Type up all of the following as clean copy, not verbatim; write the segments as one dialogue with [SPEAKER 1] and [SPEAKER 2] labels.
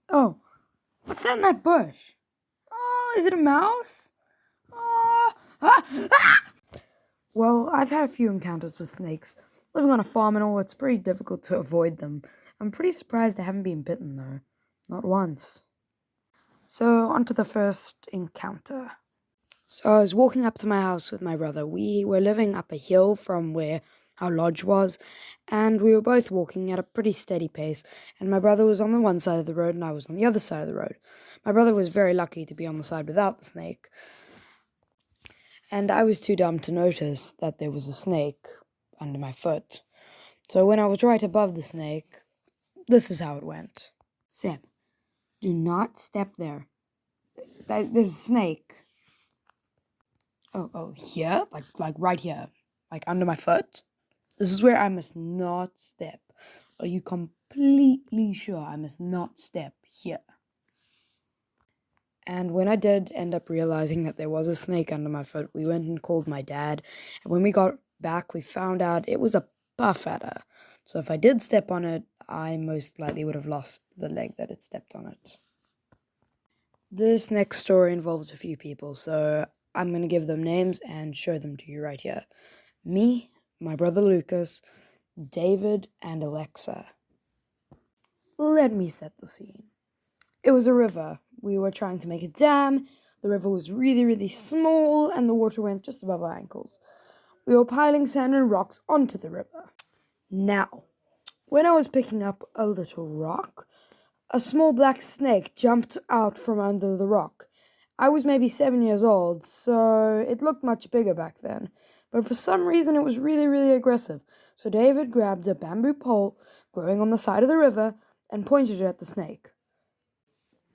[SPEAKER 1] Oh, what's that in that bush? Oh, is it a mouse? Oh, Well, I've had a few encounters with snakes. Living on a farm and all, it's pretty difficult to avoid them. I'm pretty surprised I haven't been bitten, though. Not once. So, on to the first encounter. So, I was walking up to my house with my brother. We were living up a hill from where our lodge was, and we were both walking at a pretty steady pace. And my brother was on the one side of the road, and I was on the other side of the road. My brother was very lucky to be on the side without the snake, and I was too dumb to notice that there was a snake under my foot. So when I was right above the snake, this is how it went. Seb, do not step there. There's a snake. Oh, here? Like right here. Like under my foot? This is where I must not step. Are you completely sure I must not step here? And when I did end up realizing that there was a snake under my foot, we went and called my dad. And when we got back, we found out it was a buff adder. So if I did step on it, I most likely would have lost the leg that had stepped on it. This next story involves a few people, so I'm going to give them names and show them to you right here. Me, my brother Lucas, David, and Alexa. Let me set the scene. It was a river. We were trying to make a dam. The river was really, really small, and the water went just above our ankles. We were piling sand and rocks onto the river. Now, when I was picking up a little rock, a small black snake jumped out from under the rock. I was maybe 7 years old, so it looked much bigger back then. But for some reason, it was really, really aggressive. So David grabbed a bamboo pole growing on the side of the river and pointed it at the snake.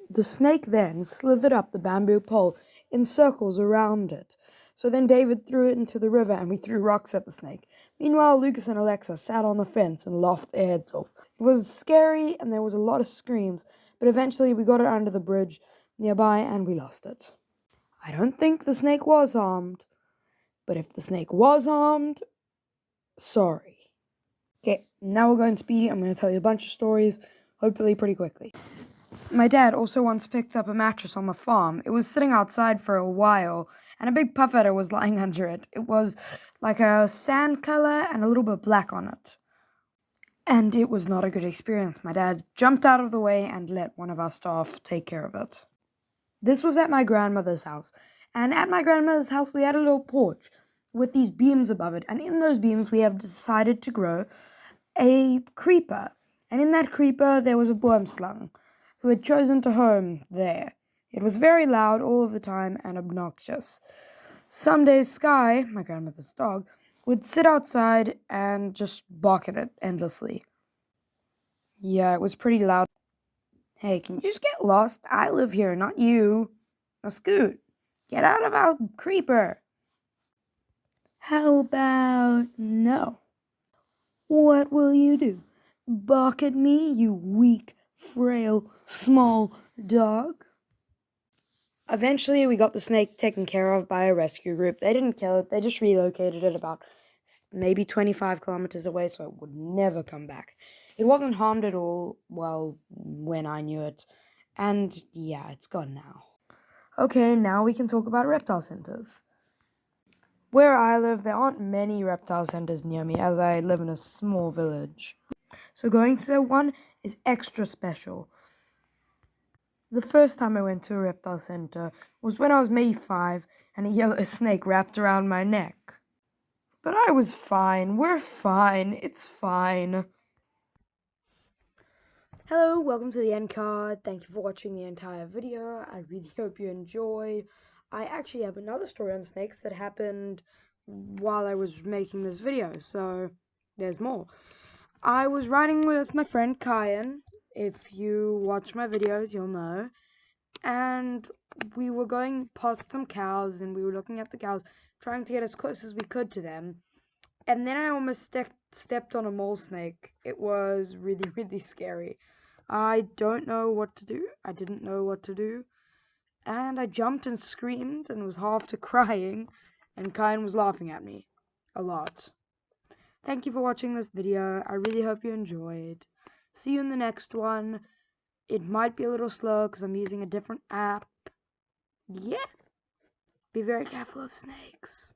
[SPEAKER 1] The snake then slithered up the bamboo pole in circles around it. So then David threw it into the river and we threw rocks at the snake. Meanwhile, Lucas and Alexa sat on the fence and laughed their heads off. It was scary and there was a lot of screams, but eventually we got it under the bridge nearby and we lost it. I don't think the snake was harmed, but if the snake was harmed, sorry. Okay, now we're going speedy. I'm going to tell you a bunch of stories, hopefully pretty quickly. My dad also once picked up a mattress on the farm. It was sitting outside for a while, and a big puff adder was lying under it. It was like a sand color and a little bit black on it. And it was not a good experience. My dad jumped out of the way and let one of our staff take care of it. This was at my grandmother's house. And at my grandmother's house, we had a little porch with these beams above it. And in those beams, we have decided to grow a creeper. And in that creeper, there was a boomslang who had chosen to home there. It was very loud all of the time and obnoxious. Some days Sky, my grandmother's dog, would sit outside and just bark at it endlessly. Yeah, it was pretty loud. Hey, can you just get lost? I live here, not you. Now scoot. Get out of our creeper. How about no? What will you do? Bark at me, you weak, frail, small dog? Eventually, we got the snake taken care of by a rescue group. They didn't kill it, they just relocated it about maybe 25 kilometers away so it would never come back. It wasn't harmed at all, well, when I knew it. And yeah, it's gone now. Okay, now we can talk about reptile centers. Where I live, there aren't many reptile centers near me as I live in a small village. So going to one is extra special. The first time I went to a reptile center was when I was maybe 5 and a yellow snake wrapped around my neck. But I was fine. We're fine. It's fine. Hello, welcome to the end card. Thank you for watching the entire video. I really hope you enjoyed. I actually have another story on snakes that happened while I was making this video, so there's more. I was riding with my friend Kyan. If you watch my videos, you'll know. And we were going past some cows and we were looking at the cows, trying to get as close as we could to them. And then I almost stepped on a mole snake. It was really, really scary. I don't know what to do. I didn't know what to do. And I jumped and screamed and was half to crying. And Kyan was laughing at me. A lot. Thank you for watching this video. I really hope you enjoyed. See you in the next one. It might be a little slow because I'm using a different app. Yeah. Be very careful of snakes.